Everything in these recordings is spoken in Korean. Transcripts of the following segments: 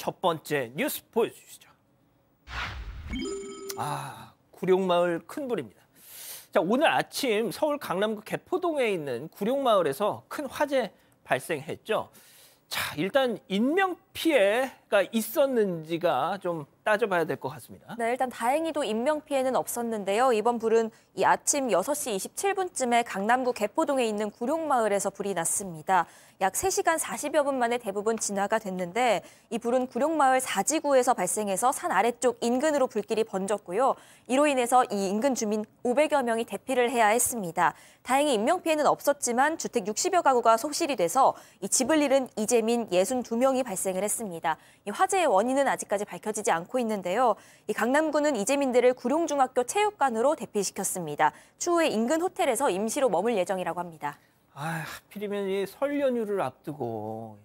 첫 번째 뉴스 보여주시죠. 구룡마을 큰 불입니다. 자, 오늘 아침 서울 강남구 개포동에 있는 구룡마을에서 큰 화재 발생했죠. 자, 일단 인명 피해가 있었는지가 좀 따져봐야 될 것 같습니다. 네, 일단 다행히도 인명 피해는 없었는데요. 이번 불은 이 아침 6시 27분쯤에 강남구 개포동에 있는 구룡마을에서 불이 났습니다. 약 3시간 40여 분 만에 대부분 진화가 됐는데 이 불은 구룡마을 4지구에서 발생해서 산 아래쪽 인근으로 불길이 번졌고요. 이로 인해서 이 인근 주민 500여 명이 대피를 해야 했습니다. 다행히 인명 피해는 없었지만 주택 60여 가구가 속실이 돼서 이 집을 잃은 이재민 62명이 발생을 했습니다. 이 화재의 원인은 아직까지 밝혀지지 않고 있는데요. 이 강남구는 이재민들을 구룡중학교 체육관으로 대피시켰습니다. 추후에 인근 호텔에서 임시로 머물 예정이라고 합니다. 하필이면 이 설 연휴를 앞두고,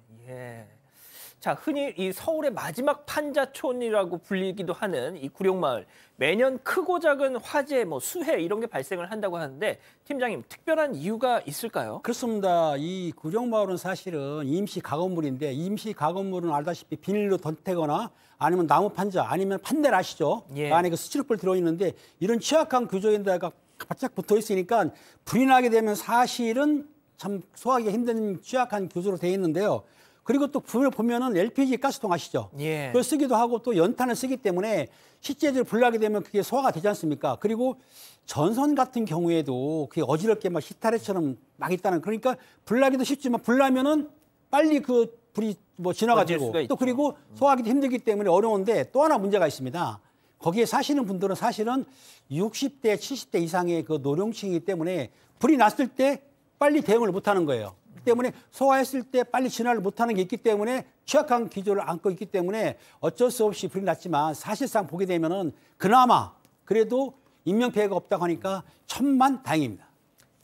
자, 흔히 이 서울의 마지막 판자촌이라고 불리기도 하는 이 구룡마을. 매년 크고 작은 화재, 수해 이런 게 발생을 한다고 하는데 팀장님, 특별한 이유가 있을까요? 그렇습니다. 이 구룡마을은 사실은 임시 가건물인데 임시 가건물은 알다시피 비닐로 덧대거나 아니면 나무 판자 아니면 판넬 아시죠? 그 안에 그 스티로폴 들어있는데 이런 취약한 구조인데다가 바짝 붙어 있으니까 불이 나게 되면 사실은 참 소화하기 힘든 취약한 구조로 되어 있는데요. 그리고 또 불을 보면은 LPG 가스통 아시죠? 그걸 쓰기도 하고 또 연탄을 쓰기 때문에 실제로 불나게 되면 그게 소화가 되지 않습니까? 그리고 전선 같은 경우에도 그게 어지럽게 막 히타레처럼 막 있다는, 그러니까 불나기도 쉽지만 불나면은 빨리 그 불이 지나가지고 또 그리고 소화하기도 힘들기 때문에 어려운데 또 하나 문제가 있습니다. 거기에 사시는 분들은 사실은 60대, 70대 이상의 그 노령층이기 때문에 불이 났을 때 빨리 대응을 못하는 거예요. 그렇기 때문에 소화했을 때 빨리 진화를 못하는 게 있기 때문에 취약한 기조를 안고 있기 때문에 어쩔 수 없이 불이 났지만 사실상 보게 되면은 그나마 그래도 인명피해가 없다고 하니까 천만다행입니다.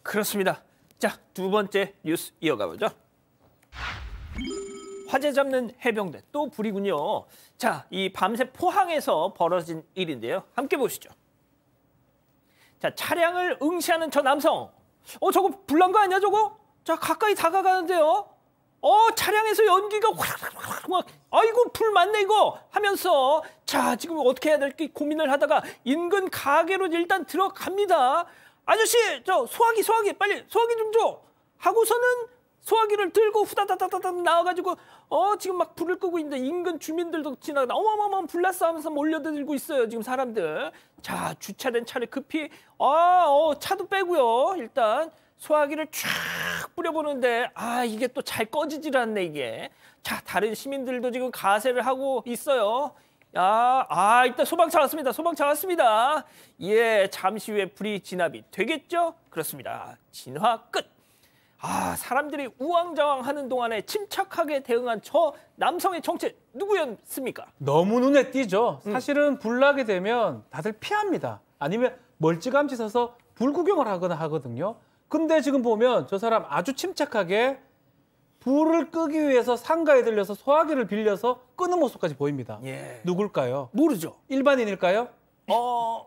그렇습니다. 자, 두 번째 뉴스 이어가 보죠. 화재 잡는 해병대 또 불이군요. 자, 이 밤새 포항에서 벌어진 일인데요. 함께 보시죠. 자, 차량을 응시하는 저 남성. 저거 불난 거 아니야, 저거? 자, 가까이 다가가는데요. 차량에서 연기가 확 아이고, 불 맞네 이거 하면서 자, 지금 어떻게 해야 될지 고민을 하다가 인근 가게로 일단 들어갑니다. 아저씨, 저 소화기 빨리 소화기 좀 줘. 하고서는 소화기를 들고 후다다다다다 나와가지고 지금 막 불을 끄고 있는데 인근 주민들도 지나가다 어마어마한 불났어 하면서 몰려들고 있어요, 지금 사람들. 자, 주차된 차를 급히 차도 빼고요. 일단 소화기를 쫙 뿌려보는데 이게 또 잘 꺼지질 않네, 이게. 자, 다른 시민들도 지금 가세를 하고 있어요. 일단 소방차 왔습니다. 잠시 후에 불이 진압이 되겠죠? 그렇습니다. 진화 끝. 사람들이 우왕좌왕하는 동안에 침착하게 대응한 저 남성의 정체 누구였습니까? 너무 눈에 띄죠. 사실은 불 나게 되면 다들 피합니다. 아니면 멀찌감치 서서 불 구경을 하거나 하거든요. 근데 지금 보면 저 사람 아주 침착하게 불을 끄기 위해서 상가에 들려서 소화기를 빌려서 끄는 모습까지 보입니다. 누굴까요? 모르죠. 일반인일까요?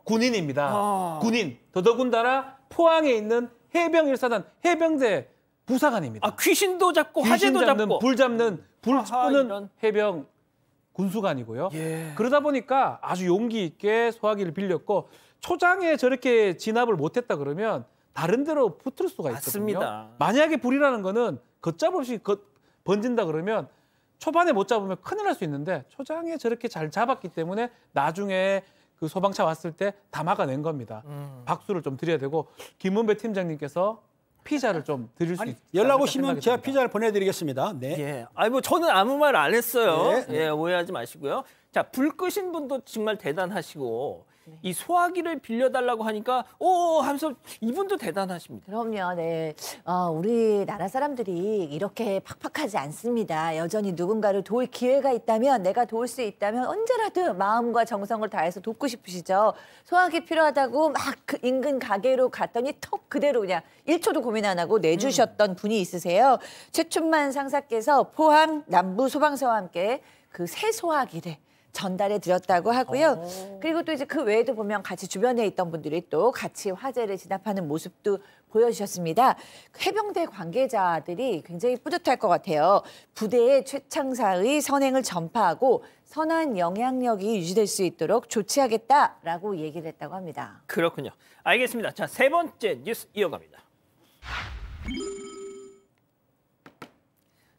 군인입니다. 군인. 더더군다나 포항에 있는 해병1사단 해병대 부사관입니다. 귀신도 잡고 화재도 잡고 불 끄는 해병 군수관이고요. 그러다 보니까 아주 용기 있게 소화기를 빌렸고 초장에 저렇게 진압을 못했다 그러면 다른 데로 붙을 수가 있거든요. 맞습니다. 만약에 불이라는 거는 걷잡없이 번진다 그러면 초반에 못 잡으면 큰일 날 수 있는데 초장에 저렇게 잘 잡았기 때문에 나중에 그 소방차 왔을 때 다 막아낸 겁니다. 박수를 좀 드려야 되고 김문배 팀장님께서 피자를 좀 드릴 수 있을까 연락 오시면 제가 피자를 보내드리겠습니다. 저는 아무 말 안 했어요. 오해하지 마시고요. 자, 불 끄신 분도 정말 대단하시고 이 소화기를 빌려달라고 하니까 하면서 이분도 대단하십니다. 그럼요. 네. 우리나라 사람들이 이렇게 팍팍하지 않습니다. 여전히 누군가를 도울 기회가 있다면, 내가 도울 수 있다면 언제라도 마음과 정성을 다해서 돕고 싶으시죠. 소화기 필요하다고 막 그 인근 가게로 갔더니 턱 그대로 그냥 1초도 고민 안 하고 내주셨던 분이 있으세요. 최춘만 상사께서 포항 남부 소방서와 함께 그 새 소화기를 전달해 드렸다고 하고요. 그리고 또 이제 그 외에도 보면 같이 주변에 있던 분들이 또 같이 화재를 진압하는 모습도 보여주셨습니다. 해병대 관계자들이 굉장히 뿌듯할 것 같아요. 부대의 최창사의 선행을 전파하고 선한 영향력이 유지될 수 있도록 조치하겠다라고 얘기를 했다고 합니다. 그렇군요. 알겠습니다. 자, 세 번째 뉴스 이어갑니다.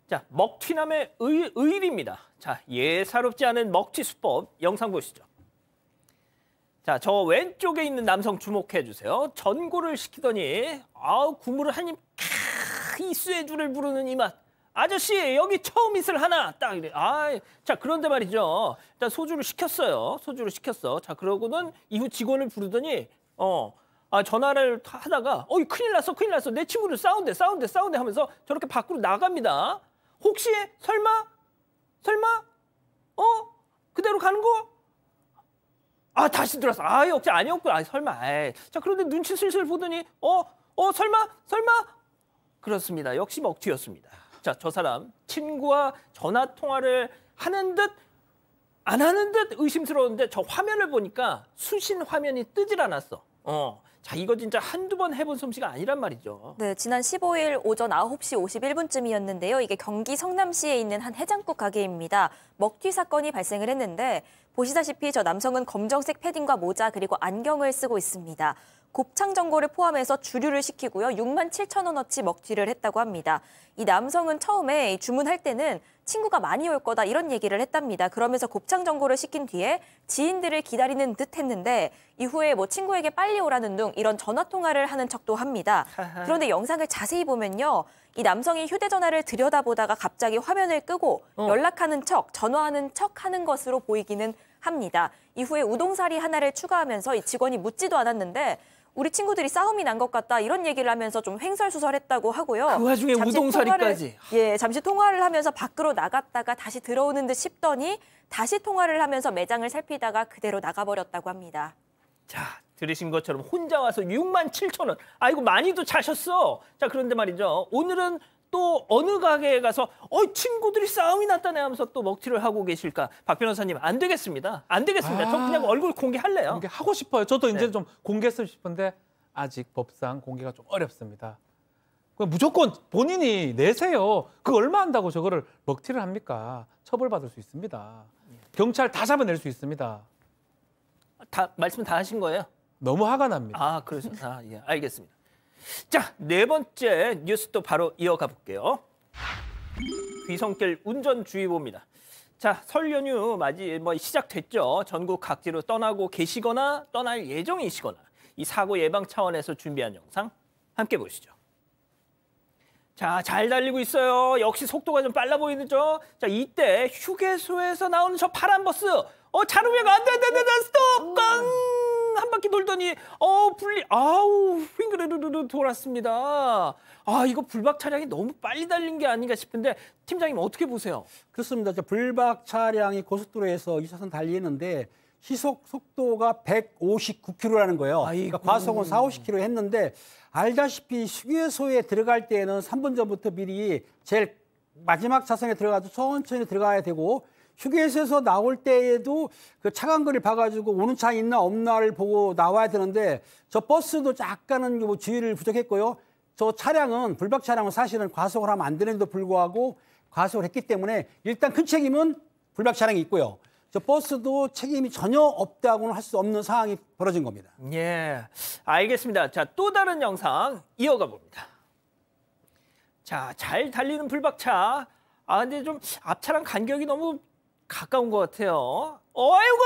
자, 먹튀남의 의일입니다. 자, 예사롭지 않은 먹튀 수법 영상 보시죠. 자, 저 왼쪽에 있는 남성 주목해 주세요. 전골을 시키더니 국물을 한 입 이수해주를 부르는 이 맛. 아저씨 여기 처음 있을 하나 딱 이래. 자, 그런데 말이죠. 일단 소주를 시켰어요. 소주를 시켰어. 자, 그러고는 이후 직원을 부르더니 전화를 하다가 큰일 났어 큰일 났어 내 친구들 싸운대 하면서 저렇게 밖으로 나갑니다. 혹시 설마 그대로 가는 거? 다시 들어왔어. 역시 아니었구나. 설마. 자, 그런데 눈치 슬슬 보더니 설마 그렇습니다. 역시 먹튀였습니다. 자, 저 사람 친구와 전화 통화를 하는 듯 안 하는 듯 의심스러운데 저 화면을 보니까 수신 화면이 뜨질 않았어. 자, 이거 진짜 한두 번 해본 솜씨가 아니란 말이죠. 네, 지난 15일 오전 9시 51분쯤이었는데요. 이게 경기 성남시에 있는 한 해장국 가게입니다. 먹튀 사건이 발생을 했는데 보시다시피 저 남성은 검정색 패딩과 모자 그리고 안경을 쓰고 있습니다. 곱창 전골을 포함해서 주류를 시키고요. 67,000원어치 먹튀를 했다고 합니다. 이 남성은 처음에 주문할 때는 친구가 많이 올 거다 이런 얘기를 했답니다. 그러면서 곱창 전골을 시킨 뒤에 지인들을 기다리는 듯 했는데 이후에 친구에게 빨리 오라는 등 이런 전화 통화를 하는 척도 합니다. 그런데 영상을 자세히 보면요. 이 남성이 휴대전화를 들여다보다가 갑자기 화면을 끄고 연락하는 척, 전화하는 척 하는 것으로 보이기는 합니다. 이후에 우동사리 하나를 추가하면서 이 직원이 묻지도 않았는데 우리 친구들이 싸움이 난 것 같다 이런 얘기를 하면서 좀 횡설수설했다고 하고요. 그 와중에 우동사리까지. 잠시 통화를 하면서 밖으로 나갔다가 다시 들어오는 듯 싶더니 다시 통화를 하면서 매장을 살피다가 그대로 나가버렸다고 합니다. 자, 들으신 것처럼 혼자 와서 67,000원. 아이고 많이도 자셨어. 자, 그런데 말이죠. 오늘은 또 어느 가게에 가서 친구들이 싸움이 났다네 하면서 또 먹튀를 하고 계실까? 박 변호사님 안 되겠습니다. 안 되겠습니다. 저 그냥 얼굴 공개할래요. 공개하고 싶어요. 저도 이제 좀 공개했으면 싶은데 아직 법상 공개가 좀 어렵습니다. 무조건 본인이 내세요. 그 얼마 한다고 저거를 먹튀를 합니까? 처벌받을 수 있습니다. 경찰 다 잡아낼 수 있습니다. 말씀 다 하신 거예요? 너무 화가 납니다. 그래서 예, 알겠습니다. 자, 네 번째 뉴스도 바로 이어가 볼게요. 귀성길 운전주의보입니다. 자, 설 연휴 맞이 시작됐죠. 전국 각지로 떠나고 계시거나 떠날 예정이시거나 이 사고 예방 차원에서 준비한 영상 함께 보시죠. 자, 잘 달리고 있어요. 역시 속도가 좀 빨라 보이죠. 자, 이때 휴게소에서 나오는 저 파란 버스. 자르면 안 돼, 스톱! 깡! 한 바퀴 돌더니 휘그르르르 돌았습니다. 이거 불박 차량이 너무 빨리 달린 게 아닌가 싶은데 팀장님 어떻게 보세요? 그렇습니다. 불박 차량이 고속도로에서 2차선 달리는데 시속 속도가 159km라는 거예요. 그러니까 과속은 40-50km 했는데 알다시피 휴게소에 들어갈 때에는 3분 전부터 미리 제일 마지막 차선에 들어가서 천천히 들어가야 되고 휴게소에서 나올 때에도 그 차간거리를 봐가지고 오는 차 있나 없나를 보고 나와야 되는데 저 버스도 약간은 주의를 부족했고요. 저 차량은 불박 차량은 사실은 과속을 하면 안 되는데도 불구하고 과속을 했기 때문에 일단 큰 책임은 불박 차량이 있고요. 저 버스도 책임이 전혀 없다고는 할 수 없는 상황이 벌어진 겁니다. 예, 알겠습니다. 자, 또 다른 영상 이어가 봅니다. 자, 잘 달리는 불박차. 근데 좀 앞차랑 간격이 너무 가까운 것 같아요. 아이고,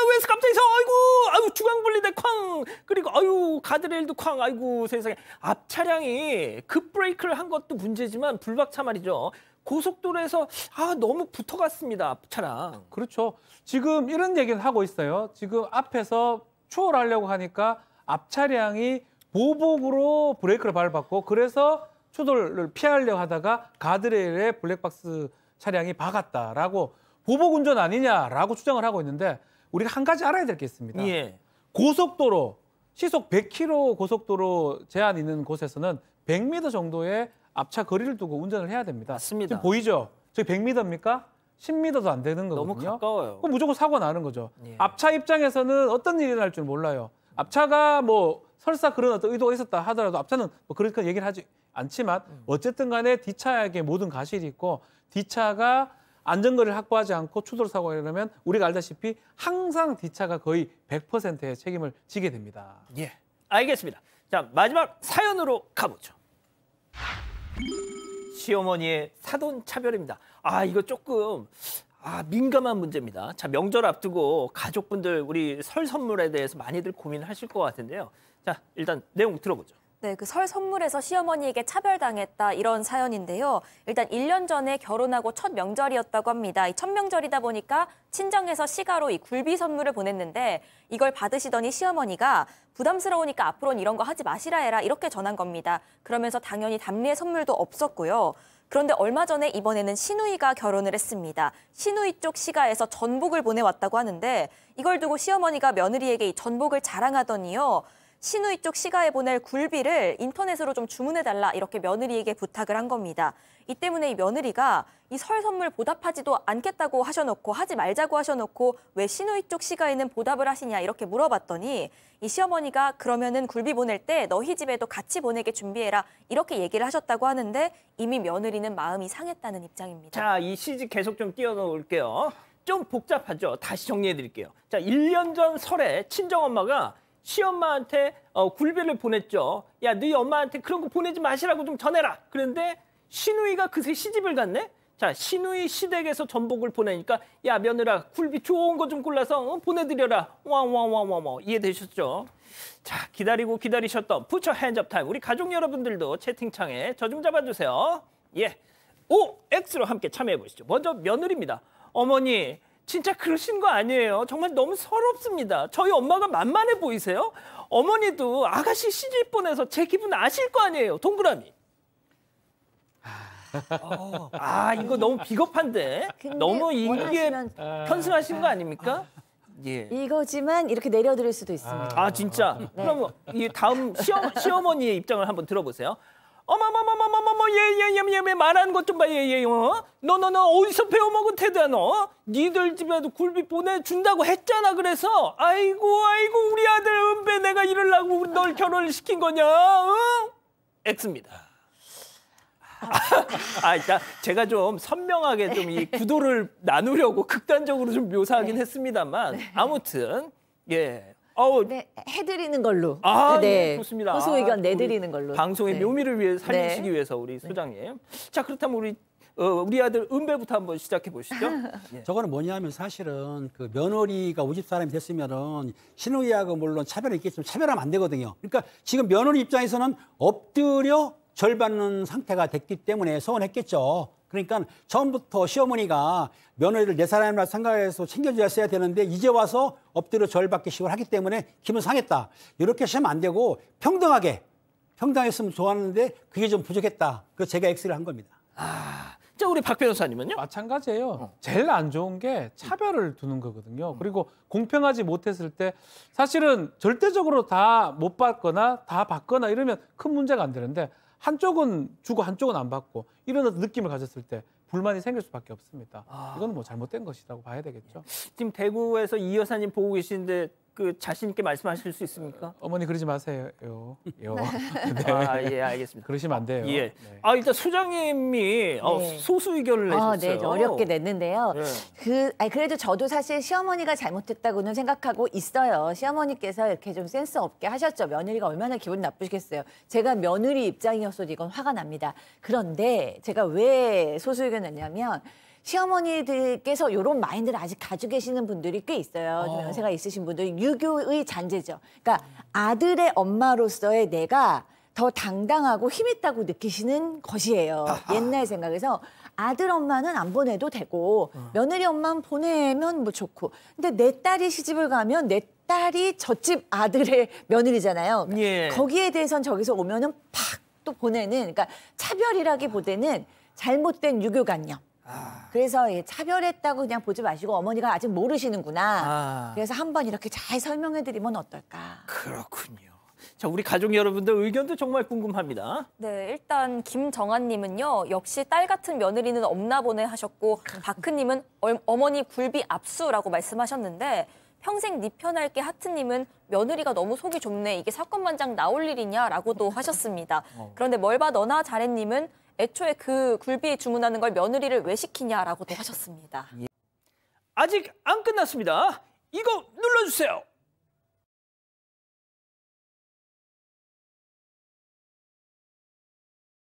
왜 갑자기 아이고, 중앙 분리대 쾅! 그리고 가드레일도 쾅! 아이고, 세상에. 앞 차량이 급브레이크를 한 것도 문제지만 불박차 말이죠. 고속도로에서 너무 붙어갔습니다, 앞 차량. 그렇죠. 지금 이런 얘기는 하고 있어요. 지금 앞에서 추월하려고 하니까 앞 차량이 보복으로 브레이크를 밟았고 그래서 추돌을 피하려고 하다가 가드레일에 블랙박스 차량이 박았다라고 보복 운전 아니냐라고 주장을 하고 있는데 우리가 한 가지 알아야 될 게 있습니다. 예. 고속도로 시속 100km 고속도로 제한 있는 곳에서는 100m 정도의 앞차 거리를 두고 운전을 해야 됩니다. 맞습니다. 지금 보이죠? 저기 100m입니까? 10m도 안 되는 너무 거거든요. 가까워요. 그럼 무조건 사고 나는 거죠. 예. 앞차 입장에서는 어떤 일이 날 줄 몰라요. 앞차가 뭐 설사 그런 어떤 의도가 있었다 하더라도 앞차는 뭐 그렇게 얘기를 하지 않지만 어쨌든 간에 뒷차에게 모든 과실이 있고 뒷차가 안전거리를 확보하지 않고 추돌 사고가 일어나면 우리가 알다시피 항상 뒷차가 거의 100%의 책임을 지게 됩니다. 예, 알겠습니다. 자, 마지막 사연으로 가보죠. 시어머니의 사돈 차별입니다. 아, 이거 조금 민감한 문제입니다. 자, 명절 앞두고 가족분들 우리 설 선물에 대해서 많이들 고민하실 것 같은데요. 자, 일단 내용 들어보죠. 네, 그 설 선물에서 시어머니에게 차별당했다 이런 사연인데요. 일단 1년 전에 결혼하고 첫 명절이었다고 합니다. 이 첫 명절이다 보니까 친정에서 시가로 이 굴비 선물을 보냈는데 이걸 받으시더니 시어머니가 부담스러우니까 앞으로는 이런 거 하지 마시라 해라 이렇게 전한 겁니다. 그러면서 당연히 답례 선물도 없었고요. 그런데 얼마 전에 이번에는 시누이가 결혼을 했습니다. 시누이 쪽 시가에서 전복을 보내왔다고 하는데 이걸 두고 시어머니가 며느리에게 이 전복을 자랑하더니요. 시누이 쪽 시가에 보낼 굴비를 인터넷으로 좀 주문해달라 이렇게 며느리에게 부탁을 한 겁니다. 이 때문에 이 며느리가 이 설 선물 보답하지도 않겠다고 하셔놓고 하지 말자고 하셔놓고 왜 시누이 쪽 시가에는 보답을 하시냐 이렇게 물어봤더니 이 시어머니가 그러면은 굴비 보낼 때 너희 집에도 같이 보내게 준비해라 이렇게 얘기를 하셨다고 하는데 이미 며느리는 마음이 상했다는 입장입니다. 자, 이 시집 계속 좀 띄워놓을게요. 좀 복잡하죠. 다시 정리해드릴게요. 자, 1년 전 설에 친정엄마가 시엄마한테 굴비를 보냈죠. 야, 너희 엄마한테 그런 거 보내지 마시라고 좀 전해라. 그런데 시누이가 그새 시집을 갔네. 자, 시누이 시댁에서 전복을 보내니까 야, 며느라 굴비 좋은 거 좀 골라서 보내드려라. 와와와와와 이해되셨죠? 자, 기다리셨던 부처 핸즈업 타임. 우리 가족 여러분들도 채팅창에 저 좀 잡아주세요. 예, O, X로 함께 참여해 보시죠. 먼저 며느리입니다. 어머니, 진짜 그러신 거 아니에요. 정말 너무 서럽습니다. 저희 엄마가 만만해 보이세요? 어머니도 아가씨 시집 보내서 제 기분 아실 거 아니에요. 동그라미. 이거 너무 비겁한데. 너무 인기에 편승하신 거 아닙니까? 예. 이거지만 이렇게 내려드릴 수도 있습니다. 진짜? 네. 그럼 이 다음 시어머니의 입장을 한번 들어보세요. 어머머머머머머머 얘 말하는 것 좀 봐. 얘 너 어디서 배워먹은 태도야 너? 니들 집에도 굴비 보내준다고 했잖아. 그래서 아이고 우리 아들 은배 내가 이러려고 널 결혼을 시킨 거냐? 응? X입니다. 제가 좀 선명하게 좀 이 구도를 나누려고 극단적으로 좀 묘사하긴 했습니다만 아무튼 예. 네, 해드리는 걸로. 네, 좋습니다. 호소 의견 내드리는 걸로. 방송의 묘미를 위해 살리시기 위해서 우리 소장님. 자, 그렇다면 우리 아들 은배부터 한번 시작해 보시죠. 예. 저거는 뭐냐면 사실은 그 며느리가 우리 집 사람이 됐으면은 시누이하고 물론 차별이 있겠지만 차별하면 안 되거든요. 그러니까 지금 며느리 입장에서는 엎드려 절 받는 상태가 됐기 때문에 서운했겠죠. 그러니까 처음부터 시어머니가 며느리를 내 사람이라 생각해서 챙겨줬어야 되는데 이제 와서 엎드려 절 받기 식으로 하기 때문에 기분 상했다. 이렇게 하시면 안 되고 평등했으면 좋았는데 그게 좀 부족했다. 그래서 제가 X를 한 겁니다. 자, 우리 박 변호사님은요? 마찬가지예요. 제일 안 좋은 게 차별을 두는 거거든요. 그리고 공평하지 못했을 때 사실은 절대적으로 다 못 받거나 다 받거나 이러면 큰 문제가 안 되는데 한쪽은 주고 한쪽은 안 받고 이런 느낌을 가졌을 때 불만이 생길 수밖에 없습니다. 이건 뭐 잘못된 것이라고 봐야 되겠죠. 지금 대구에서 이 여사님 보고 계시는데 그 자신 있게 말씀하실 수 있습니까? 어머니 그러지 마세요. 네. 예, 알겠습니다. 그러시면 안 돼요. 예. 네. 일단 소장님이 소수 의견을 내셨어요. 네, 어렵게 냈는데요. 네. 그래도 저도 사실 시어머니가 잘못했다고는 생각하고 있어요. 시어머니께서 이렇게 좀 센스 없게 하셨죠. 며느리가 얼마나 기분 나쁘시겠어요. 제가 며느리 입장이었어도 이건 화가 납니다. 그런데 제가 왜 소수 의견을 냈냐면 시어머니들께서 이런 마인드를 아직 가지고 계시는 분들이 꽤 있어요. 좀 연세가 있으신 분들이 유교의 잔재죠. 그러니까 아들의 엄마로서의 내가 더 당당하고 힘있다고 느끼시는 것이에요. 옛날 생각에서 아들 엄마는 안 보내도 되고 며느리 엄마는 보내면 뭐 좋고 근데 내 딸이 시집을 가면 내 딸이 저집 아들의 며느리잖아요. 예. 거기에 대해서는 저기서 오면은 팍 또 보내는 그러니까 차별이라기보다는 잘못된 유교관념. 그래서 차별했다고 그냥 보지 마시고 어머니가 아직 모르시는구나. 그래서 한번 이렇게 잘 설명해드리면 어떨까. 그렇군요. 자, 우리 가족 여러분들 의견도 정말 궁금합니다. 네, 일단 김정아님은요. 역시 딸 같은 며느리는 없나 보네 하셨고 바크님은 어머니 굴비 압수라고 말씀하셨는데 평생 네 편할게 하트님은 며느리가 너무 속이 좁네. 이게 사건만장 나올 일이냐라고도 하셨습니다. 그런데 뭘봐 너나 잘해님은 애초에 그 굴비 주문하는 걸 며느리를 왜 시키냐라고도 하셨습니다. 아직 안 끝났습니다. 이거 눌러주세요.